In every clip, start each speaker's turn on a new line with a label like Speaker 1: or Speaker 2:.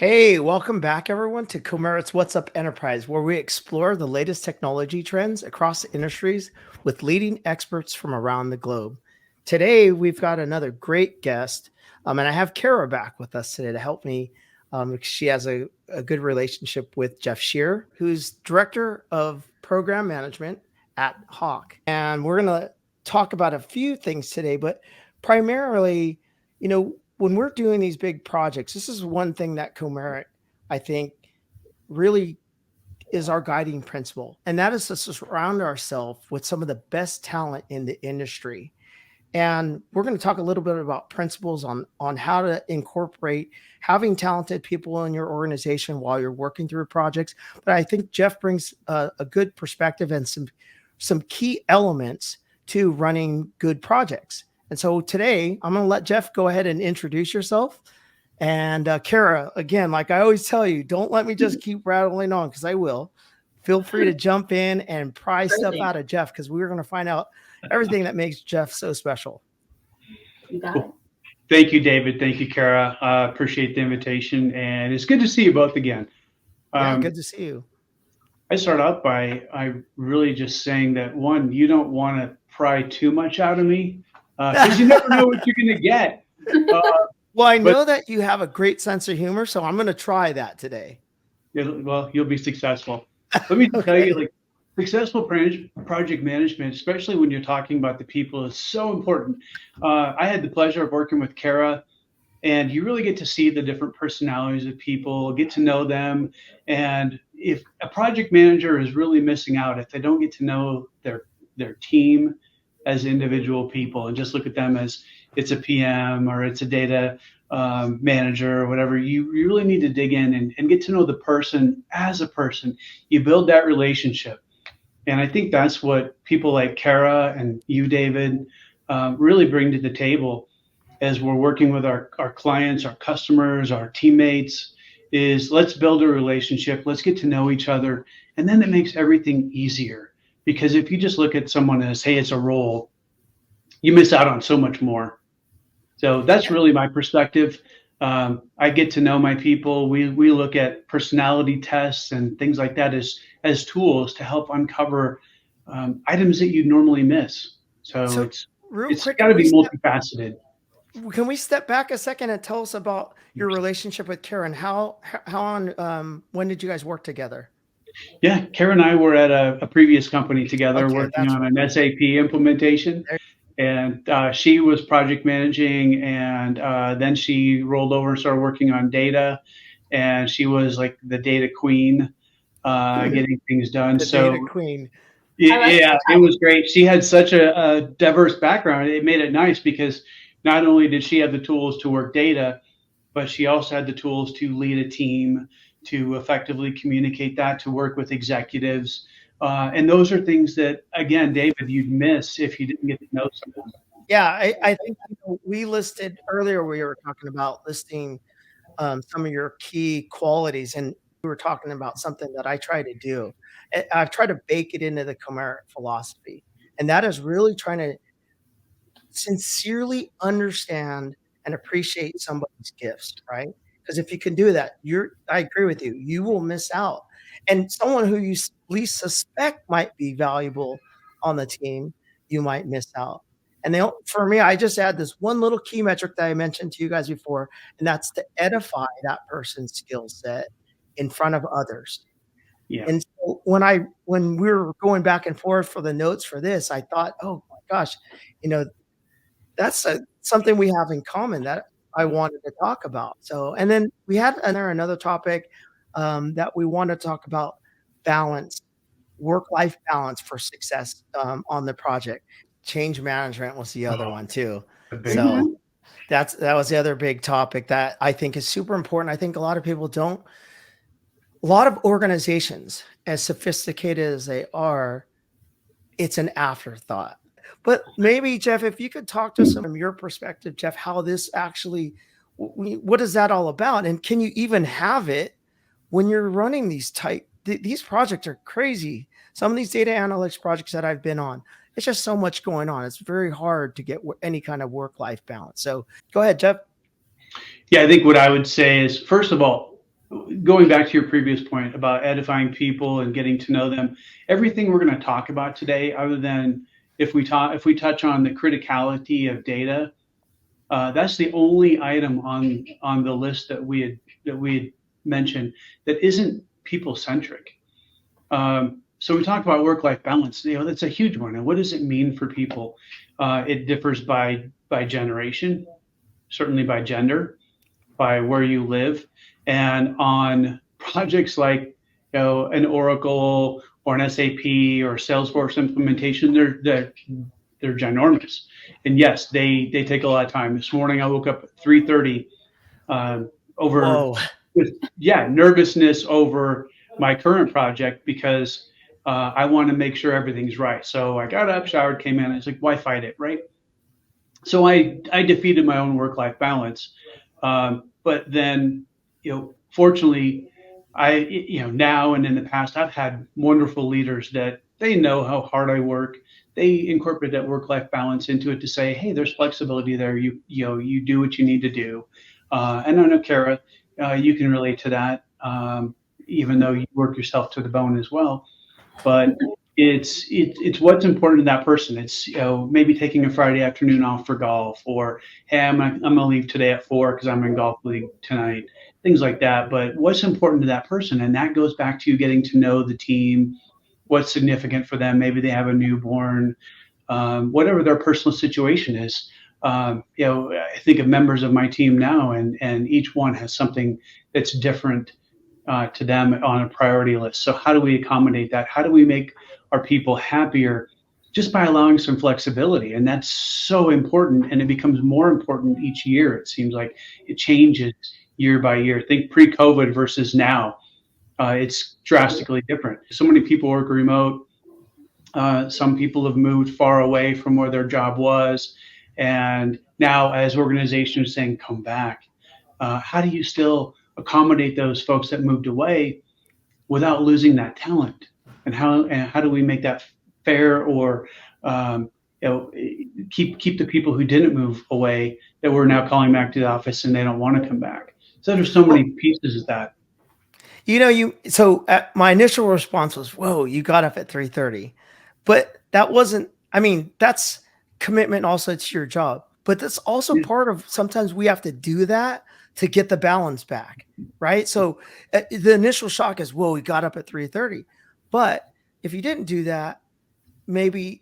Speaker 1: Hey, welcome back everyone to Comerit's What's Up Enterprise, where we explore the latest technology trends across industries with leading experts from around the globe. Today, we've got another great guest, and I have Cara back with us today to help me. She has a good relationship with Jeff Scherer, who's Director of Program Management at Hach. And we're going to talk about a few things today, but primarily, when we're doing these big projects, this is one thing that Comerit, I think, really is our guiding principle. And that is to surround ourselves with some of the best talent in the industry. And we're going to talk a little bit about principles on how to incorporate having talented people in your organization while you're working through projects. But I think Jeff brings a good perspective and some key elements to running good projects. And so today I'm going to let Jeff go ahead and introduce yourself. And Cara, again, like I always tell you, don't let me just keep rattling on because I will. Feel free to jump in and pry stuff out of Jeff because we're going to find out everything that makes Jeff so special.
Speaker 2: You got it. Thank you, David. Thank you, Cara. Appreciate the invitation. And it's good to see you both again.
Speaker 1: Good to see you.
Speaker 2: I start out by really just saying that, one, you don't want to pry too much out of me. Because you never know what you're going to get.
Speaker 1: Well, I know that you have a great sense of humor, so I'm going to try that today.
Speaker 2: Well, you'll be successful. Let me tell you, successful project management, especially when you're talking about the people, is so important. I had the pleasure of working with Cara, and you really get to see the different personalities of people, get to know them. And if a project manager is really missing out, if they don't get to know their team as individual people and just look at them as it's a PM or it's a data manager or whatever, you really need to dig in and get to know the person as a person. You build that relationship. And I think that's what people like Cara and you, David, really bring to the table as we're working with our clients, our customers, our teammates, is let's build a relationship, let's get to know each other, and then it makes everything easier. Because if you just look at someone as, hey, it's a role, you miss out on so much more. So that's really my perspective. I get to know my people. We look at personality tests and things like that as tools to help uncover items that you normally miss. So it's got to be multifaceted.
Speaker 1: Can we step back a second and tell us about your relationship with Karen? When did you guys work together?
Speaker 2: Yeah, Cara and I were at a previous company together working on an SAP implementation. And she was project managing, and then she rolled over and started working on data. And she was like the data queen, getting things done.
Speaker 1: Data queen.
Speaker 2: Yeah, it was great. She had such a diverse background. It made it nice because not only did she have the tools to work data, but she also had the tools to lead a team, to effectively communicate that, to work with executives. And those are things that, again, David, you'd miss if you didn't get to know someone.
Speaker 1: Yeah, I think we listed earlier, we were talking about listing some of your key qualities, and we were talking about something that I try to do. I've tried to bake it into the Comerit philosophy, and that is really trying to sincerely understand and appreciate somebody's gifts, right? Because if you can do that, I agree with you, you will miss out. And someone who you least suspect might be valuable on the team, you might miss out. And for me, I just add this one little key metric that I mentioned to you guys before, and that's to edify that person's skill set in front of others.
Speaker 2: Yeah.
Speaker 1: And so when we were going back and forth for the notes for this, I thought, oh my gosh, that's something we have in common that I wanted to talk about. So, and then we had another topic that we want to talk about: balance, work-life balance for success on the project. Change management was the other one too. So that was the other big topic that I think is super important. I think a lot of people don't. A lot of organizations, as sophisticated as they are, it's an afterthought. But maybe, Jeff, if you could talk to us from your perspective, Jeff, how this actually, what is that all about? And can you even have it when you're running these these projects are crazy. Some of these data analytics projects that I've been on, it's just so much going on. It's very hard to get any kind of work-life balance. So go ahead, Jeff.
Speaker 2: Yeah, I think what I would say is, first of all, going back to your previous point about edifying people and getting to know them, everything we're going to talk about today, other than if we touch on the criticality of data, that's the only item on the list that we had mentioned that isn't people centric. So we talk about work-life balance. That's a huge one. And what does it mean for people? It differs by generation, certainly by gender, by where you live, and on projects like an Oracle or an SAP or Salesforce implementation, they're ginormous. And yes, they take a lot of time. This morning I woke up at 3:30 over nervousness over my current project because I want to make sure everything's right. So I got up, showered, came in. It's like, why fight it, right? So I defeated my own work-life balance. But then, fortunately, now and in the past, I've had wonderful leaders that they know how hard I work. They incorporate that work-life balance into it to say, hey, there's flexibility there. You do what you need to do. And I know, Cara, you can relate to that, even though you work yourself to the bone as well. But it's what's important to that person. It's maybe taking a Friday afternoon off for golf, or hey, I'm gonna leave today at 4 because I'm in golf league tonight, things like that. But what's important to that person, and that goes back to you getting to know the team, what's significant for them. Maybe they have a newborn, whatever their personal situation is. I think of members of my team now, and each one has something that's different to them on a priority list. So how do we accommodate that? How do we make our people happier just by allowing some flexibility? And that's so important, and it becomes more important each year. It seems like it changes year by year. Think pre-COVID versus now. It's drastically different. So many people work remote. Some people have moved far away from where their job was. And now as organizations are saying, come back, how do you still accommodate those folks that moved away without losing that talent? And how do we make that fair, or keep the people who didn't move away that we're now calling back to the office and they don't want to come back? So there's so many pieces of that.
Speaker 1: My initial response was, whoa, you got up at 3:30, but that wasn't, that's commitment also to your job, but that's also part of, sometimes we have to do that to get the balance back. Right. So the initial shock is, whoa, we got up at 3:30, but if you didn't do that, maybe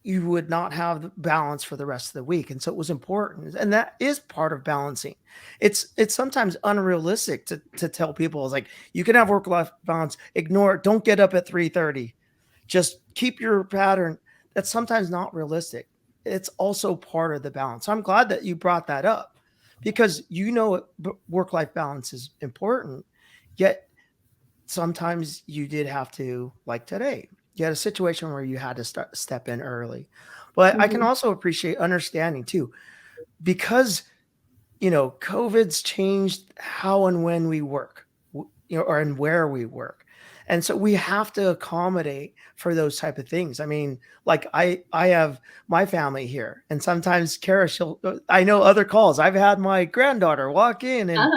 Speaker 1: you would not have the balance for the rest of the week. And so it was important. And that is part of balancing. It's sometimes unrealistic to tell people, it's like, you can have work-life balance, ignore it, don't get up at 3:30. Just keep your pattern. That's sometimes not realistic. It's also part of the balance. So I'm glad that you brought that up, because work-life balance is important. Yet sometimes you did have to, like today, you had a situation where you had to step in early. But I can also appreciate understanding too, because, COVID's changed how and when we work, or and where we work. And so we have to accommodate for those type of things. Like I have my family here, and sometimes Cara, I know other calls. I've had my granddaughter walk in, and,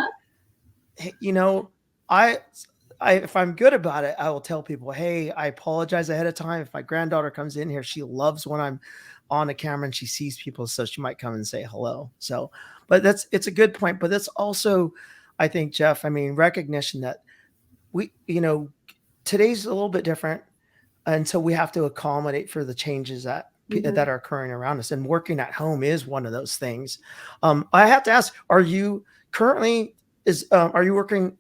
Speaker 1: if I'm good about it, I will tell people, hey, I apologize ahead of time. If my granddaughter comes in here, she loves when I'm on the camera and she sees people, so she might come and say hello. So, but it's a good point. But that's also, I think, Jeff, recognition that today's a little bit different. And so we have to accommodate for the changes that are occurring around us. And working at home is one of those things. I have to ask, are you working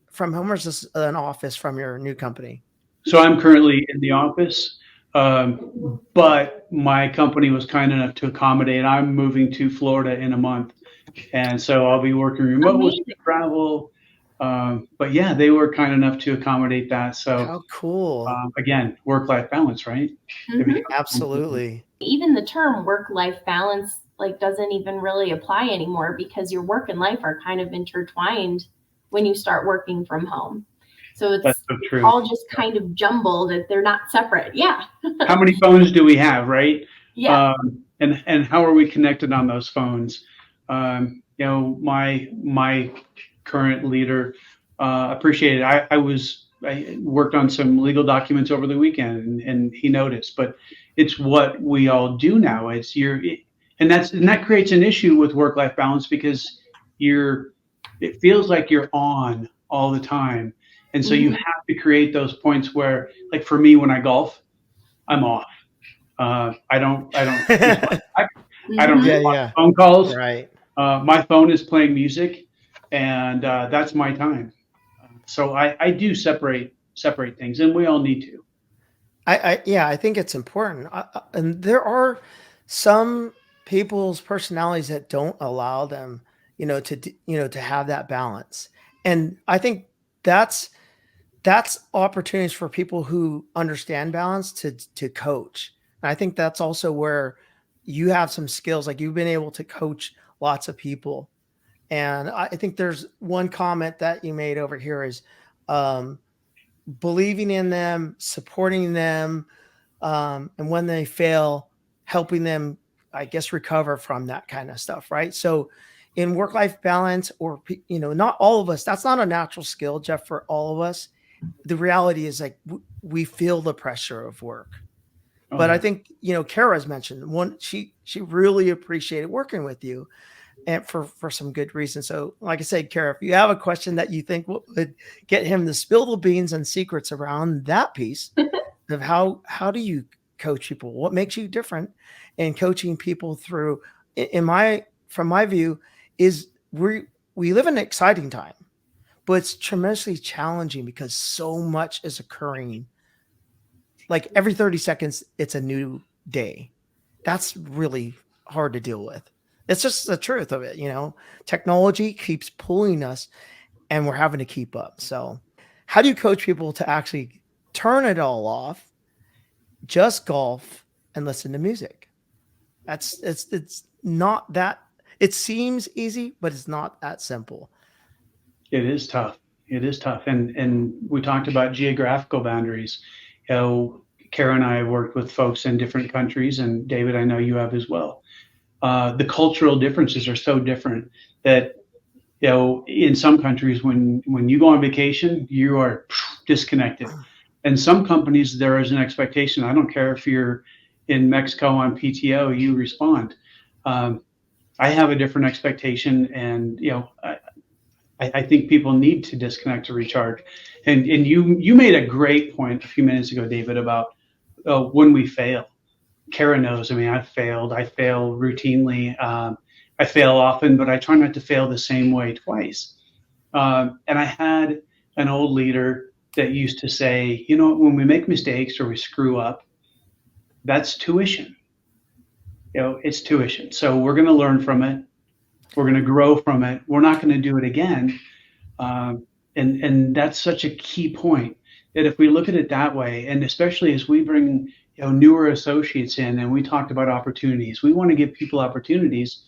Speaker 1: from home, or is this an office from your new company?
Speaker 2: So I'm currently in the office, but my company was kind enough to accommodate. I'm moving to Florida in a month, and so I'll be working remote with travel. But yeah, they were kind enough to accommodate that. So
Speaker 1: how cool.
Speaker 2: Again, work-life balance, right?
Speaker 1: Absolutely.
Speaker 3: Even the term work-life balance doesn't even really apply anymore, because your work and life are kind of intertwined when you start working from home. So it's all just kind of jumbled. They're not separate. Yeah.
Speaker 2: How many phones do we have, right?
Speaker 3: Yeah.
Speaker 2: And how are we connected on those phones? My current leader appreciate it. I worked on some legal documents over the weekend, and he noticed. But it's what we all do now. And that creates an issue with work-life balance because it feels like you're on all the time, and so you have to create those points where, like for me, when I golf, I'm off. I don't I don't respond to phone calls.
Speaker 1: Right.
Speaker 2: My phone is playing music, and that's my time. So I do separate things, and we all need to.
Speaker 1: I think it's important. And there are some people's personalities that don't allow them, to have that balance. And I think that's opportunities for people who understand balance to coach. And I think that's also where you have some skills, like you've been able to coach lots of people. And I think there's one comment that you made over here is believing in them, supporting them, and when they fail, helping them, I guess, recover from that kind of stuff, right? So in work-life balance, or, not all of us, that's not a natural skill, Jeff, for all of us. The reality is, like, we feel the pressure of work. But I think, Cara's mentioned she really appreciated working with you, and for some good reason. So like I said, Cara, if you have a question that you think would get him to spill the beans and secrets around that piece of how do you coach people, what makes you different in coaching people through, from my view, is we live in an exciting time, but it's tremendously challenging because so much is occurring. Like every 30 seconds, it's a new day. That's really hard to deal with. It's just the truth of it. Technology keeps pulling us and we're having to keep up. So how do you coach people to actually turn it all off, just golf and listen to music? It's not that, it seems easy, but it's not that simple.
Speaker 2: It is tough. It is tough. And we talked about geographical boundaries. Cara and I have worked with folks in different countries, and David, I know you have as well. The cultural differences are so different that, in some countries, when you go on vacation, you are disconnected. In some companies, there is an expectation. I don't care if you're in Mexico on PTO, you respond. I have a different expectation, and I think people need to disconnect to recharge. And you made a great point a few minutes ago, David, about when we fail. Cara knows. I mean, I failed. I fail routinely. I fail often, but I try not to fail the same way twice. And I had an old leader that used to say, when we make mistakes or we screw up, that's tuition. It's tuition. So we're going to learn from it. We're going to grow from it. We're not going to do it again. And that's such a key point, that if we look at it that way, and especially as we bring newer associates in, and we talked about opportunities, we want to give people opportunities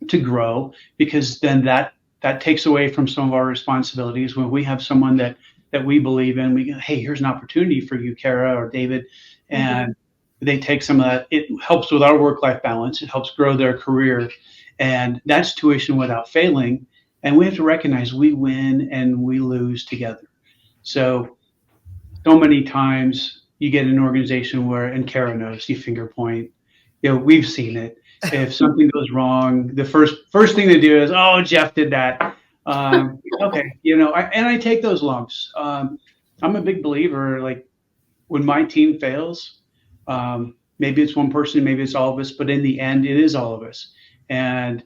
Speaker 2: to grow, because then that takes away from some of our responsibilities. When we have someone that we believe in, we go, hey, here's an opportunity for you, Cara or David, and they take some of that. It helps with our work-life balance. It helps grow their career, and that's tuition without failing. And we have to recognize we win and we lose together. So many times you get an organization where, and Cara knows, you finger point. We've seen it. If something goes wrong, the first thing to do is, oh, Jeff did that. Okay, and I take those lumps. I'm a big believer, like, when my team fails, maybe it's one person, maybe it's all of us, but in the end, it is all of us. And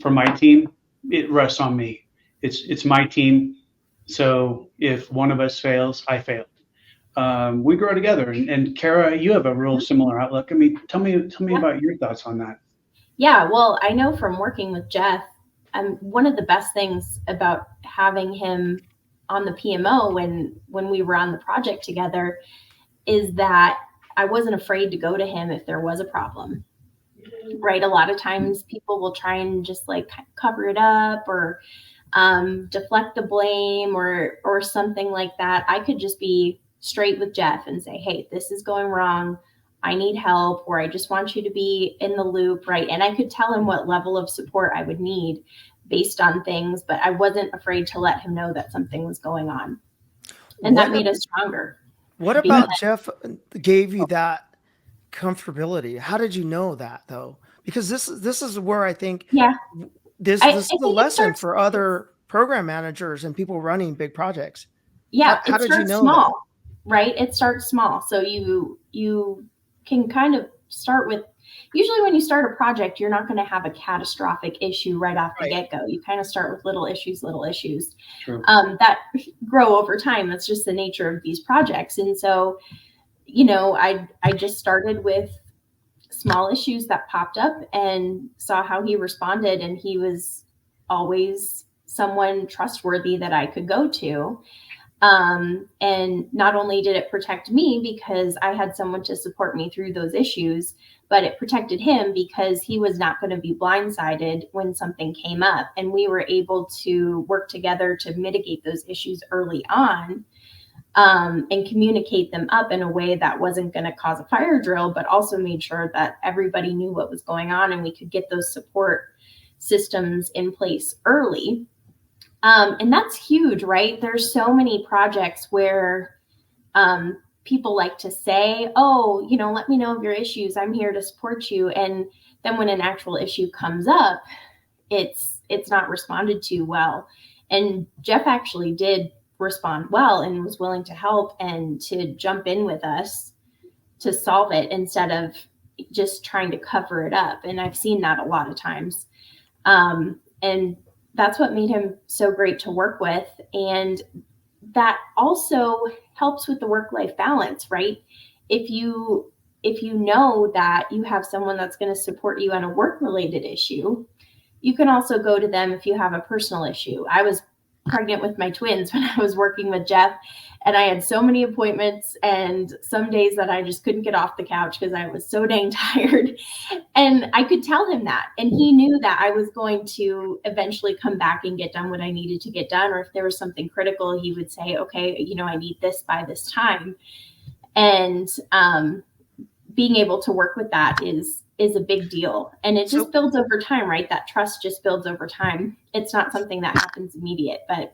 Speaker 2: for my team, it rests on me. It's my team. So if one of us fails, I failed. We grow together. And Cara, you have a real similar outlook. I mean, tell me about your thoughts on that.
Speaker 3: Yeah, well, I know from working with Jeff, one of the best things about having him on the PMO when we were on the project together is that I wasn't afraid to go to him if there was a problem. Right. A lot of times people will try and just like cover it up or deflect the blame or something like that. I could just be straight with Jeff and say, hey, this is going wrong. I need help, or I just want you to be in the loop. Right. And I could tell him what level of support I would need. based on things, but I wasn't afraid to let him know that something was going on. And that made us stronger.
Speaker 1: What about Jeff gave you that comfortability? How did you know that though? Because this is where I think this is a lesson for other program managers and people running big projects.
Speaker 3: Yeah,
Speaker 1: how did you know
Speaker 3: small,
Speaker 1: that?
Speaker 3: right? It starts small. So you can kind of start with, usually when you start a project, you're not going to have a catastrophic issue right off the get-go. You kind of start with little issues that grow over time. That's just the nature of these projects. And so, I just started with small issues that popped up and saw how he responded. And he was always someone trustworthy that I could go to. And not only did it protect me because I had someone to support me through those issues, but it protected him because he was not going to be blindsided when something came up. And we were able to work together to mitigate those issues early on, and communicate them up in a way that wasn't going to cause a fire drill, but also made sure that everybody knew what was going on and we could get those support systems in place early. And that's huge, right? There's so many projects where people like to say, oh, let me know of your issues. I'm here to support you. And then when an actual issue comes up, it's not responded to well. And Jeff actually did respond well and was willing to help and to jump in with us to solve it instead of just trying to cover it up. And I've seen that a lot of times. And that's what made him so great to work with. And that also helps with the work-life balance, right? If you know that you have someone that's going to support you on a work-related issue, you can also go to them if you have a personal issue. I was pregnant with my twins when I was working with Jeff, and I had so many appointments and some days that I just couldn't get off the couch because I was so dang tired. And I could tell him that, and he knew that I was going to eventually come back and get done what I needed to get done. Or if there was something critical, he would say, okay, I need this by this time. And being able to work with that is a big deal. And it just builds over time, right? That trust just builds over time. It's not something that happens immediate, but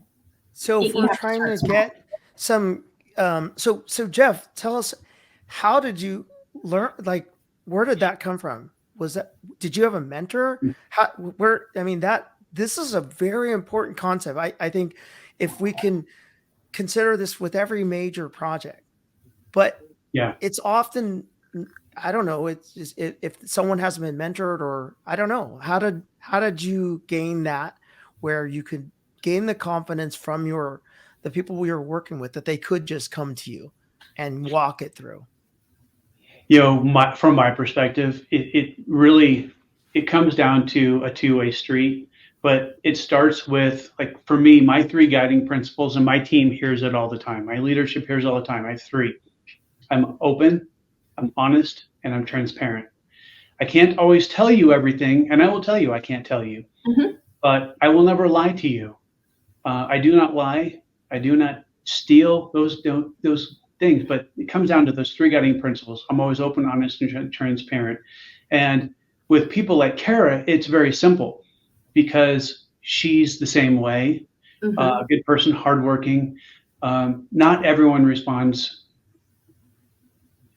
Speaker 1: so if we're trying to get some, so Jeff, tell us, how did you learn, where did that come from? Did you have a mentor? This is a very important concept. I think if we can consider this with every major project, but it's often, I don't know. It's just, if someone hasn't been mentored, or I don't know, how did you gain that, where you could gain the confidence from the people we were working with that they could just come to you and walk it through?
Speaker 2: From my perspective, it really comes down to a two-way street, but it starts with, for me, my 3 guiding principles, and my team hears it all the time. My leadership hears all the time. I have 3. I'm open, I'm honest, and I'm transparent. I can't always tell you everything, and I will tell you I can't tell you, but I will never lie to you. I do not lie. I do not steal those things, but it comes down to those 3 guiding principles. I'm always open, honest, and transparent. And with people like Cara, it's very simple because she's the same way, a good person, hardworking. Not everyone responds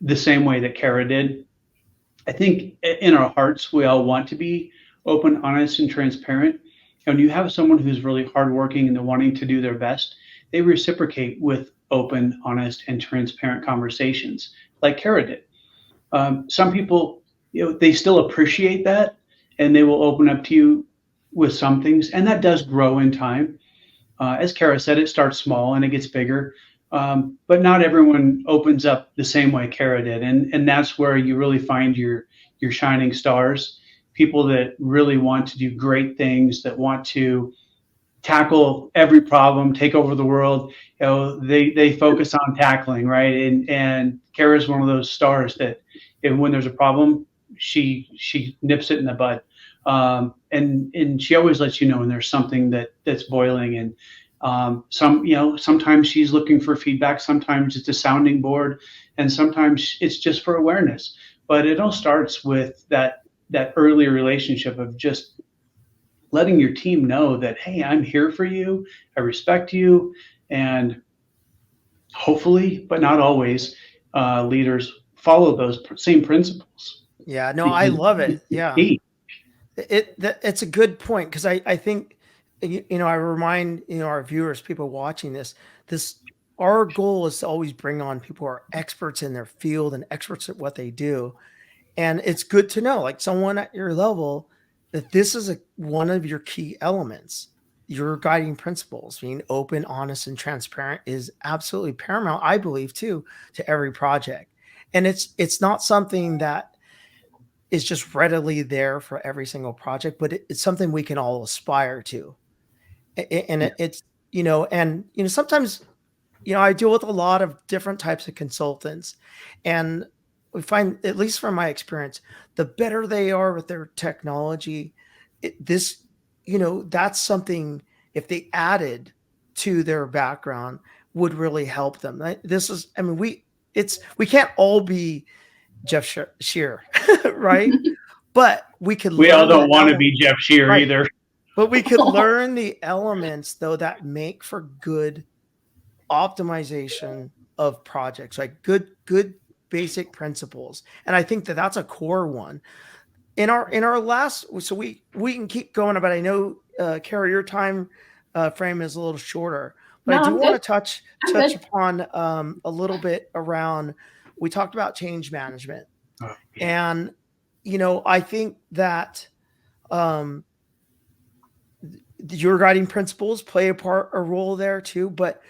Speaker 2: the same way that Cara did. I think in our hearts, we all want to be open, honest, and transparent. And when you have someone who's really hardworking and they're wanting to do their best, they reciprocate with open, honest, and transparent conversations like Cara did. Some people, they still appreciate that, and they will open up to you with some things, and that does grow in time. As Cara said, it starts small and it gets bigger. But not everyone opens up the same way Cara did. And that's where you really find your shining stars, people that really want to do great things, that want to tackle every problem, take over the world. They focus on tackling, right? And Cara is one of those stars that when there's a problem, she nips it in the bud. And she always lets you know when there's something that's boiling. And sometimes she's looking for feedback, sometimes it's a sounding board, and sometimes it's just for awareness. But it all starts with that early relationship of just letting your team know that, hey, I'm here for you, I respect you, and hopefully, but not always, leaders follow those same principles.
Speaker 1: Yeah, no, I love it. Yeah. It's a good point, because I think, I remind, our viewers, people watching this, our goal is to always bring on people who are experts in their field and experts at what they do. And it's good to know, like someone at your level, that this is one of your key elements. Your guiding principles, being open, honest, and transparent, is absolutely paramount, I believe, too, to every project. And it's not something that is just readily there for every single project, but it's something we can all aspire to. And it's, sometimes, I deal with a lot of different types of consultants, and we find, at least from my experience, the better they are with their technology, that's something, if they added to their background, would really help them. We can't all be Jeff Scherer, right? But
Speaker 2: we all don't want to be Jeff Scherer, right, either.
Speaker 1: But we could learn the elements, though, that make for good optimization of projects, like good basic principles. And I think that's a core one. In our last, so we can keep going, but I know, Cara, your time frame is a little shorter. But I do want to touch upon a little bit around. We talked about change management, and I think that your guiding principles play a role there too. But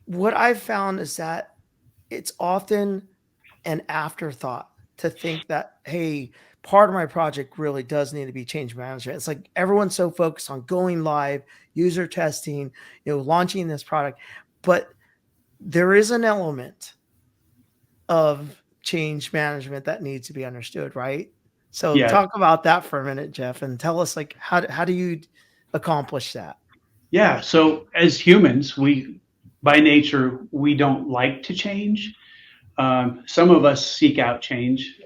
Speaker 1: what I've found is that it's often an afterthought to think that, hey, part of my project really does need to be change management. It's like everyone's so focused on going live, user testing, launching this product, but there is an element of change management that needs to be understood, right? So talk about that for a minute, Jeff, and tell us, like, how do you accomplish that?
Speaker 2: Yeah. So as humans, by nature, we don't like to change. Some of us seek out change.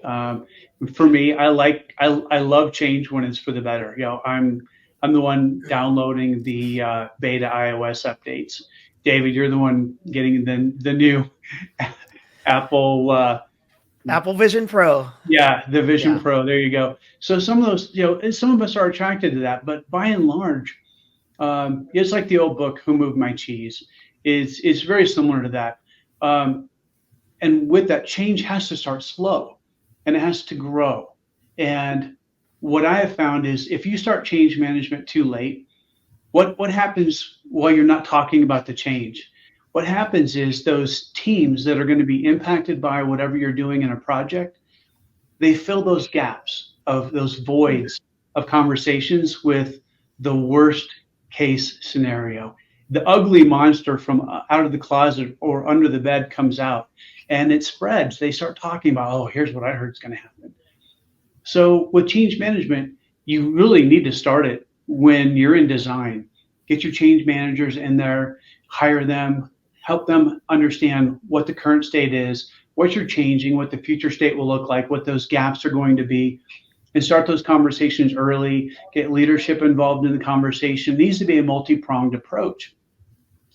Speaker 2: For me, I love change when it's for the better. I'm the one downloading the beta iOS updates. David, you're the one getting the new Apple
Speaker 1: Vision Pro.
Speaker 2: Yeah, the Vision Pro. There you go. So some of those, some of us are attracted to that, but by and large, it's like the old book, Who Moved My Cheese? It's very similar to that. And with that, change has to start slow, and it has to grow. And what I have found is, if you start change management too late, what happens while you're not talking about the change? What happens is those teams that are going to be impacted by whatever you're doing in a project, they fill those gaps, of those voids of conversations, with the worst case scenario. The ugly monster from out of the closet or under the bed comes out, and it spreads. They start talking about, oh, here's what I heard is going to happen. So with change management, you really need to start it when you're in design. Get your change managers in there, hire them, help them understand what the current state is, what you're changing, what the future state will look like, what those gaps are going to be, and start those conversations early. Get leadership involved in the conversation. It needs to be a multi-pronged approach.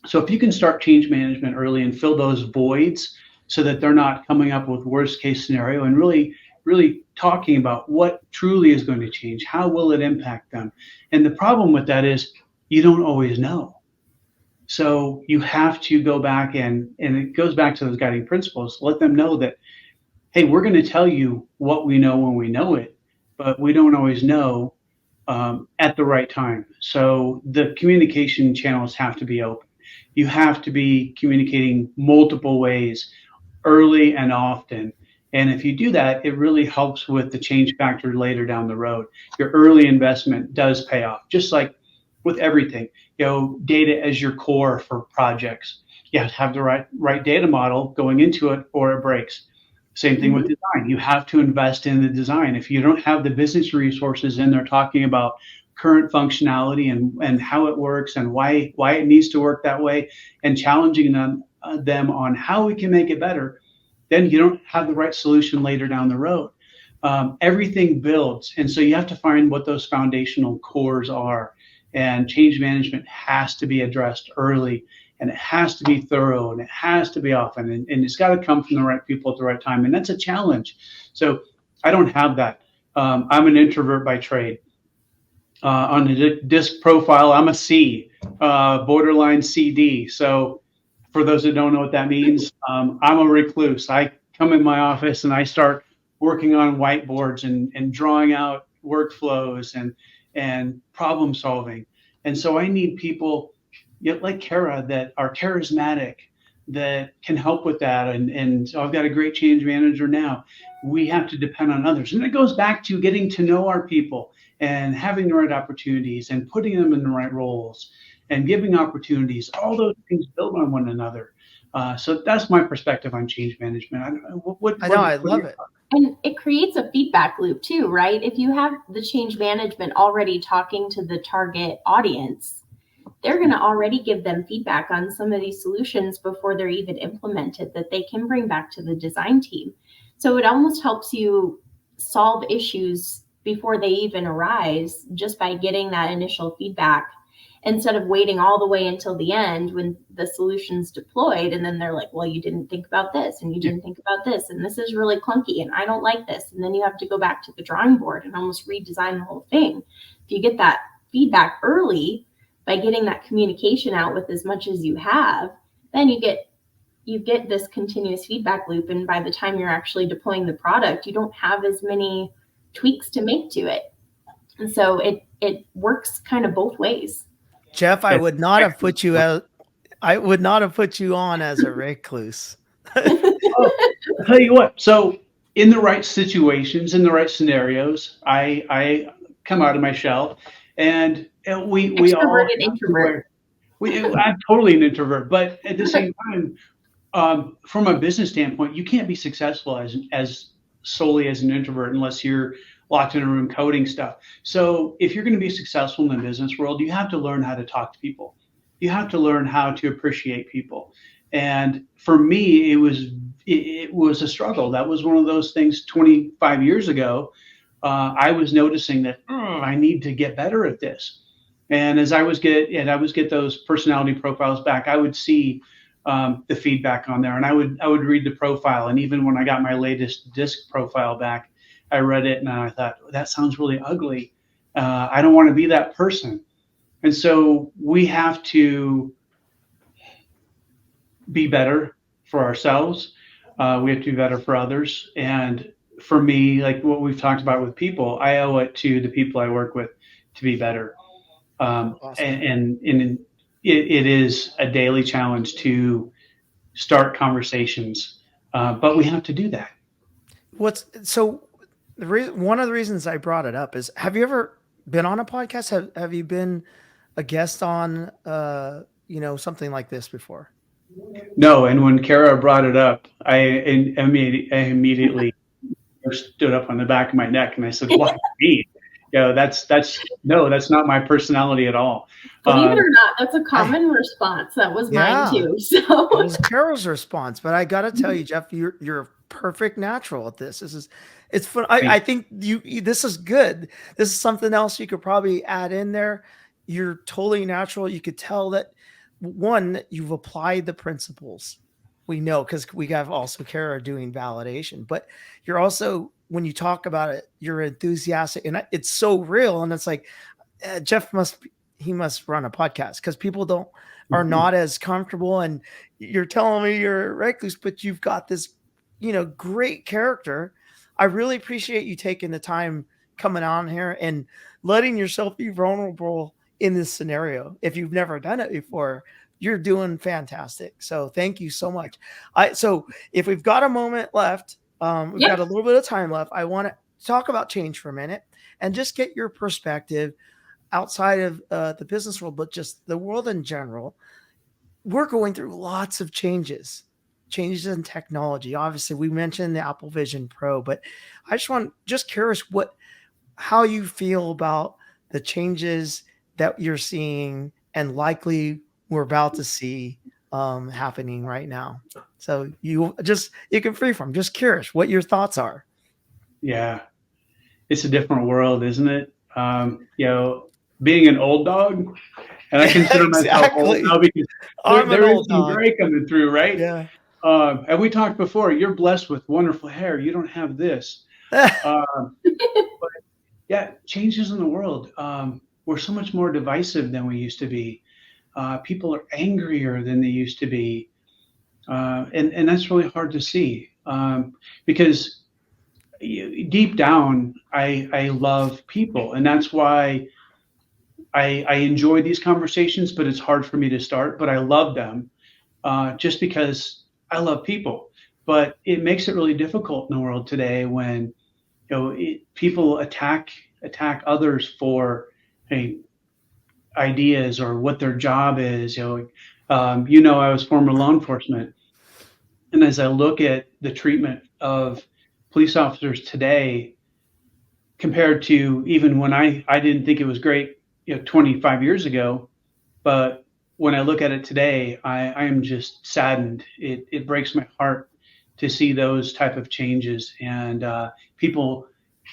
Speaker 2: So if you can start change management early and fill those voids so that they're not coming up with worst case scenario, and really talking about what truly is going to change, how will it impact them? And the problem with that is you don't always know. So you have to go back, and it goes back to those guiding principles. Let them know that, hey, we're going to tell you what we know when we know it, but we don't always know at the right time. So the communication channels have to be open. You have to be communicating multiple ways, early and often. And if you do that, it really helps with the change factor later down the road. Your early investment does pay off, just like with everything. Data as your core for projects. You have to have the right data model going into it, or it breaks. Same thing with design. You have to invest in the design. If you don't have the business resources in there talking about current functionality and how it works and why it needs to work that way, and challenging them on how we can make it better, then you don't have the right solution later down the road. Everything builds. And so you have to find what those foundational cores are. And change management has to be addressed early, and it has to be thorough, and it has to be often, and it's got to come from the right people at the right time. And that's a challenge. So I don't have that. I'm an introvert by trade. On the disc profile, I'm a C, borderline CD. So for those that don't know what that means, I'm a recluse. I come in my office and I start working on whiteboards and drawing out workflows and problem solving. And so I need people like Cara that are charismatic, that can help with that. And so I've got a great change manager now. We have to depend on others. And it goes back to getting to know our people and having the right opportunities and putting them in the right roles and giving opportunities. All those things build on one another. So that's my perspective on change management.
Speaker 1: I love it.
Speaker 3: And it creates a feedback loop too, right? If you have the change management already talking to the target audience, they're going to already give them feedback on some of these solutions before they're even implemented that they can bring back to the design team. So it almost helps you solve issues before they even arise just by getting that initial feedback, instead of waiting all the way until the end when the solution's deployed. And then they're like, well, you didn't think about this and you didn't think about this. And this is really clunky and I don't like this. And then you have to go back to the drawing board and almost redesign the whole thing. If you get that feedback early by getting that communication out with as much as you have, then you get this continuous feedback loop. And by the time you're actually deploying the product, you don't have as many tweaks to make to it. And so it works kind of both ways.
Speaker 1: Jeff, I would not have put you on as a recluse.
Speaker 2: I'll tell you what. So in the right situations, in the right scenarios, I come out of my shell, and we all
Speaker 3: introvert.
Speaker 2: I'm totally an introvert, but at the same time, from a business standpoint, you can't be successful as solely as an introvert unless you're locked in a room coding stuff. So if you're going to be successful in the business world, you have to learn how to talk to people. You have to learn how to appreciate people. And for me, it was a struggle. That was one of those things 25 years ago. I was noticing that I need to get better at this. And as I was get those personality profiles back, I would see the feedback on there, and I would read the profile. And even when I got my latest disc profile back, I read it and I thought, that sounds really ugly. I don't want to be that person. And so we have to be better for ourselves. We have to be better for others. And for me, like what we've talked about with people, I owe it to the people I work with to be better. Awesome. And it is a daily challenge to start conversations, but we have to do that.
Speaker 1: One of the reasons I brought it up is, have you ever been on a podcast? Have you been a guest on, something like this before?
Speaker 2: No. And when Cara brought it up, I immediately stood up on the back of my neck and I said, why me? That's not my personality at all.
Speaker 3: Believe it or not, that's a common response. That was mine too. So
Speaker 1: it was Carol's response, but I got to tell you, Jeff, you're a perfect natural at this. It's fun. I think this is good. This is something else you could probably add in there. You're totally natural. You could tell that, one, you've applied the principles. We know because we have also Cara doing validation, but you're also, when you talk about it, you're enthusiastic and it's so real. And it's like, Jeff must run a podcast because people are not as comfortable. And you're telling me you're a recluse, but you've got this, great character. I really appreciate you taking the time coming on here and letting yourself be vulnerable in this scenario. If you've never done it before, you're doing fantastic. So thank you so much. So if we've got a moment left, we've got a little bit of time left. I want to talk about change for a minute and just get your perspective outside of the business world, but just the world in general. We're going through lots of changes in technology. Obviously, we mentioned the Apple Vision Pro, but I just curious how you feel about the changes that you're seeing and likely we're about to see happening right now. So you can free from, just curious what your thoughts are.
Speaker 2: Yeah, it's a different world, isn't it? being an old dog, and I consider myself old now because there is some gray coming through, right?
Speaker 1: Yeah.
Speaker 2: And we talked before, you're blessed with wonderful hair. You don't have this. But yeah, changes in the world. We're so much more divisive than we used to be. People are angrier than they used to be. And that's really hard to see because deep down, I love people. And that's why I enjoy these conversations, but it's hard for me to start. But I love them just because I love people. But it makes it really difficult in the world today when people attack others for ideas or what their job is. I was former law enforcement, and as I look at the treatment of police officers today compared to even when I didn't think it was great, 25 years ago, but when I look at it today, I am just saddened. It breaks my heart to see those type of changes and people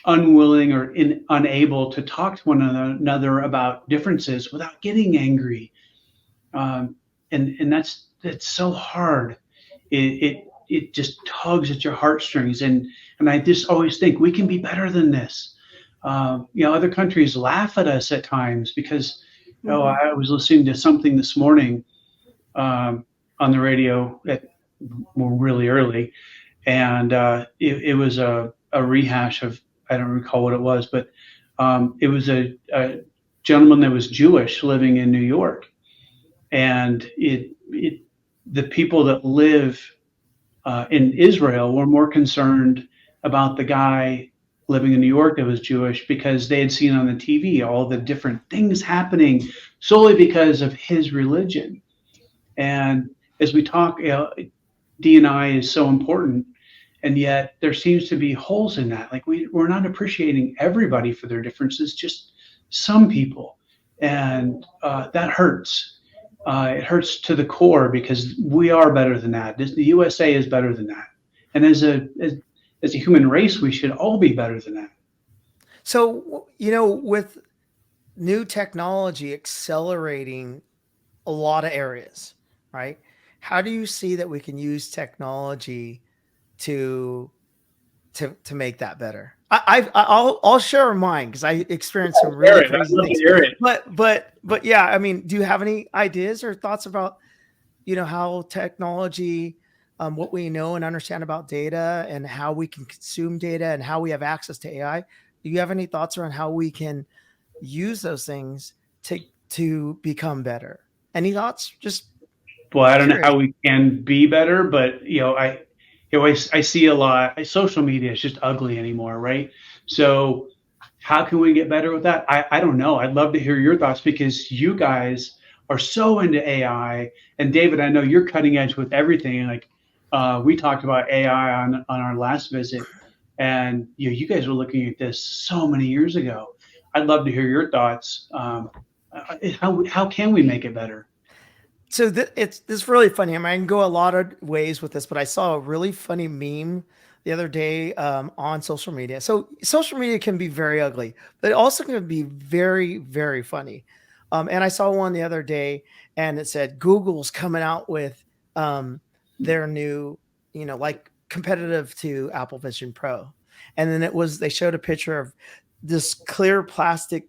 Speaker 2: unwilling or unable to talk to one another about differences without getting angry, and that's so hard. It just tugs at your heartstrings, and I just always think we can be better than this. Other countries laugh at us at times because I was listening to something this morning on the radio really early, and it was a rehash of, I don't recall what it was, but it was a gentleman that was Jewish living in New York, and the people that live in Israel were more concerned about the guy living in New York that was Jewish because they had seen on the TV all the different things happening solely because of his religion. And as we talk, D&I is so important, and yet there seems to be holes in that. Like we're not appreciating everybody for their differences, just some people, and that hurts. It hurts to the core because we are better than that. The USA is better than that, and as a human race, we should all be better than that.
Speaker 1: So with new technology accelerating a lot of areas, right? How do you see that we can use technology to make that better? I'll share mine because I experienced some really crazy things. But yeah, I mean, do you have any ideas or thoughts about how technology, what we know and understand about data and how we can consume data and how we have access to AI? Do you have any thoughts around how we can use those things to become better? Any thoughts?
Speaker 2: Well, I don't know how we can be better, but I see a lot. Social media is just ugly anymore, right? So how can we get better with that? I don't know. I'd love to hear your thoughts because you guys are so into AI. And David, I know you're cutting edge with everything. Like we talked about AI on our last visit, and you guys were looking at this so many years ago. I'd love to hear your thoughts. How can we make it better?
Speaker 1: So it's really funny. I mean, I can go a lot of ways with this, but I saw a really funny meme the other day on social media. So social media can be very ugly, but it also can be very, very funny. And I saw one the other day, and it said Google's coming out with their new, like competitive to Apple Vision Pro, and then they showed a picture of this clear plastic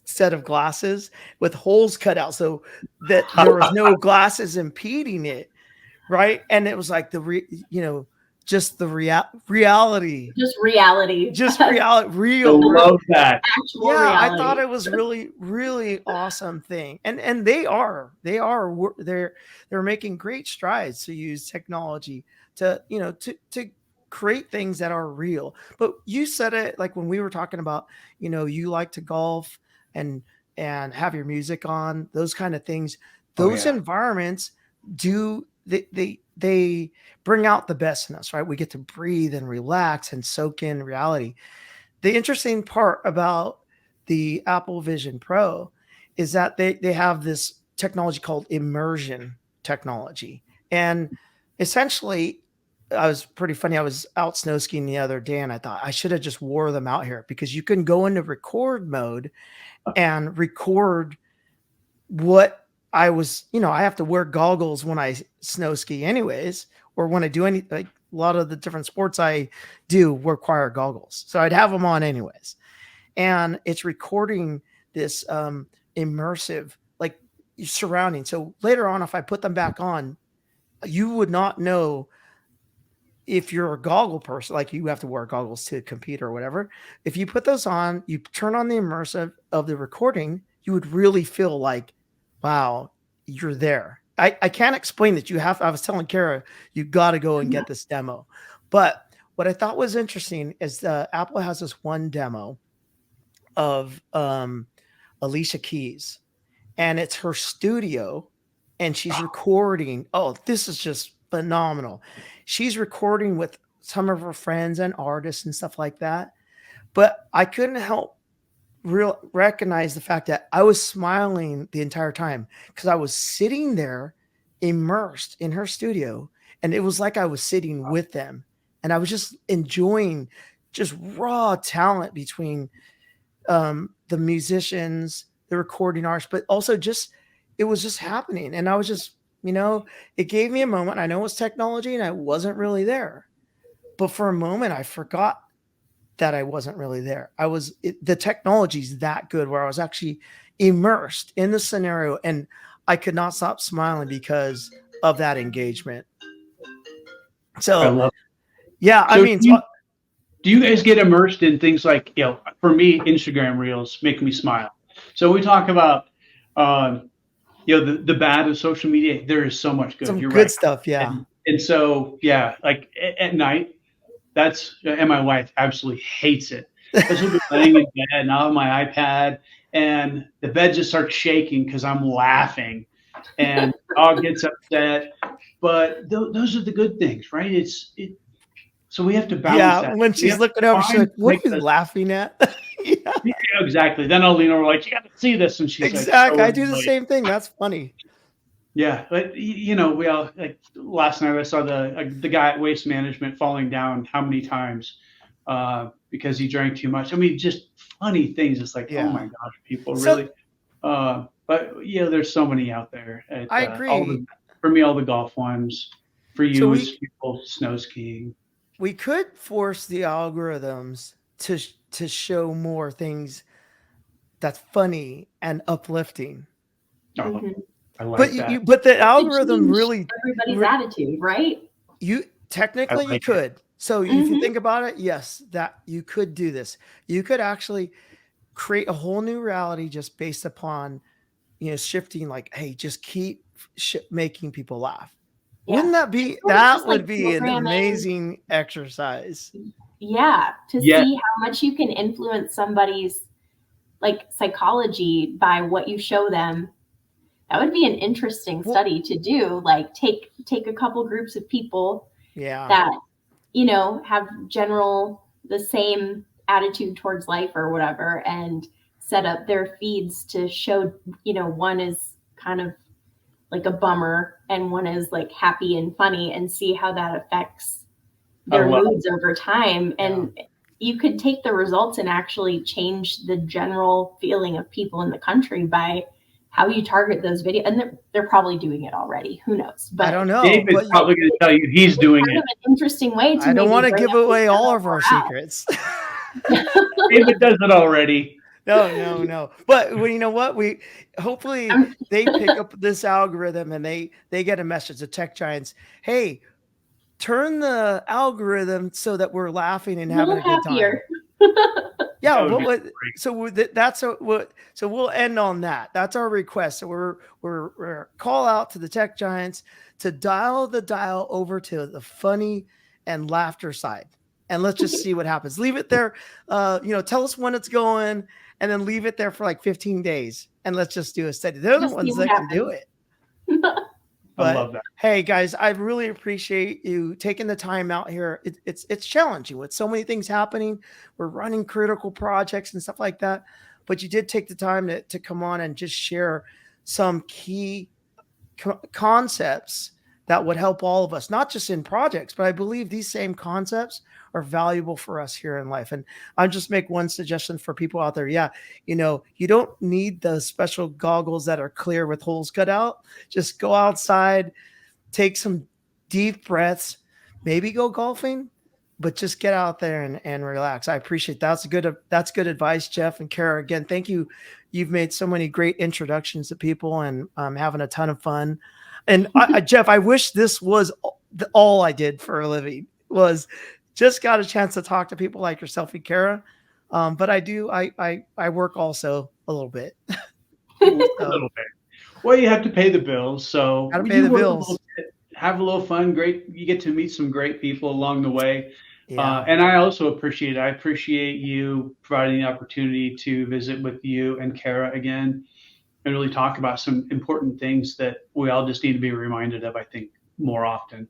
Speaker 1: set of glasses with holes cut out so that there was no glasses impeding it, right? And it was like just the reality.
Speaker 3: Just reality.
Speaker 1: Real.
Speaker 2: I love that.
Speaker 3: Actual reality.
Speaker 1: I thought it was really, really awesome thing. And they're making great strides to use technology to create things that are real. But you said it like when we were talking about, you like to golf and have your music on, those kind of things. Those environments they bring out the best in us, right? We get to breathe and relax and soak in reality. The interesting part about the Apple Vision Pro is that they have this technology called immersion technology. And essentially I was pretty funny. I was out snow skiing the other day and I thought I should have just wore them out here, because you can go into record mode and record what I was, I have to wear goggles when I snow ski anyways, or when I do any, like a lot of the different sports I do require goggles. So I'd have them on anyways. And it's recording this immersive, like, surrounding. So later on, if I put them back on, you would not know if you're a goggle person, like you have to wear goggles to compete or whatever. If you put those on, you turn on the immersive of the recording, you would really feel like, wow, you're there. I can't explain it. I was telling Cara, you got to go and get this demo. But what I thought was interesting is Apple has this one demo of Alicia Keys, and it's her studio, and she's recording. Oh, this is just phenomenal. She's recording with some of her friends and artists and stuff like that. But I couldn't help recognize the fact that I was smiling the entire time, because I was sitting there immersed in her studio, and it was like I was sitting with them, and I was just enjoying just raw talent between the musicians, the recording artists, but also just, it was just happening. And I was just, it gave me a moment. I know it was technology and I wasn't really there, but for a moment I forgot that I wasn't really there. The technology's that good where I was actually immersed in the scenario, and I could not stop smiling because of that engagement. So, I love it. Yeah, so I mean,
Speaker 2: do you guys get immersed in things like, for me, Instagram reels make me smile. So we talk about, the bad of social media. There is so much good.
Speaker 1: Some You're good right. stuff. Yeah.
Speaker 2: And so, yeah, like at night, and my wife absolutely hates it. Because we'll be laying in bed and I'll have my iPad, and the bed just starts shaking because I'm laughing, and the dog gets upset. But those are the good things, right? So we have to balance that.
Speaker 1: When she's looking over, she's like, what are you laughing at?
Speaker 2: Yeah, exactly. Then I'll lean over like, you got to see this. And she's
Speaker 1: exactly. I do the same thing. That's funny.
Speaker 2: Yeah. But, we all, like last night I saw the guy at Waste Management falling down how many times because he drank too much. I mean, just funny things. It's like, oh my gosh, people really. But, there's so many out there.
Speaker 1: I agree.
Speaker 2: For me, all the golf ones. For you, it's people snow skiing.
Speaker 1: We could force the algorithms to show more things that's funny and uplifting.
Speaker 2: Oh, I like that.
Speaker 1: But the algorithm really
Speaker 3: everybody's attitude, right?
Speaker 1: You technically you could. So if you think about it, yes, that you could do this. You could actually create a whole new reality just based upon, shifting, like, hey, just keep making people laugh. Yeah. Wouldn't that be, that would be an amazing exercise.
Speaker 3: Yeah. To see how much you can influence somebody's like psychology by what you show them. That would be an interesting study to do. Like take a couple groups of people that, have the same attitude towards life or whatever, and set up their feeds to show, one is kind of like a bummer and one is like happy and funny, and see how that affects their moods over time. And you could take the results and actually change the general feeling of people in the country by how you target those videos. And they're probably doing it already. Who knows? But
Speaker 1: I don't know.
Speaker 2: David's probably going to tell you he's doing it.
Speaker 3: Kind of an interesting way to.
Speaker 1: I don't want to give away all of our secrets.
Speaker 2: David does it already.
Speaker 1: No. But you know what? Hopefully they pick up this algorithm and they get a message, the tech giants. Hey, turn the algorithm so that we're laughing and having a good time. Yeah. So we'll end on that. That's our request. So we're call out to the tech giants to dial the dial over to the funny and laughter side. And let's just see what happens. Leave it there. Tell us when it's going, and then leave it there for like 15 days. And let's just do a study. They're the ones that can do it.
Speaker 2: I love that.
Speaker 1: Hey guys, I really appreciate you taking the time out here. It's challenging with so many things happening. We're running critical projects and stuff like that. But you did take the time to come on and just share some key concepts that would help all of us, not just in projects, but I believe these same concepts are valuable for us here in life. And I'll just make one suggestion for people out there. Yeah, you know, you don't need the special goggles that are clear with holes cut out. Just go outside, take some deep breaths, maybe go golfing, but just get out there and relax. I appreciate that. That's good advice, Jeff and Cara. Again, thank you. You've made so many great introductions to people, and I'm having a ton of fun. And Jeff, I wish this was all I did for a living, was just got a chance to talk to people like yourself and Cara. But I work also a little bit.
Speaker 2: A little bit. Well, you have to pay the bills, so
Speaker 1: gotta pay the bills.
Speaker 2: Have a little fun. Great, you get to meet some great people along the way.
Speaker 1: Yeah.
Speaker 2: And I also appreciate it. I appreciate you providing the opportunity to visit with you and Cara again and really talk about some important things that we all just need to be reminded of, I think, more often.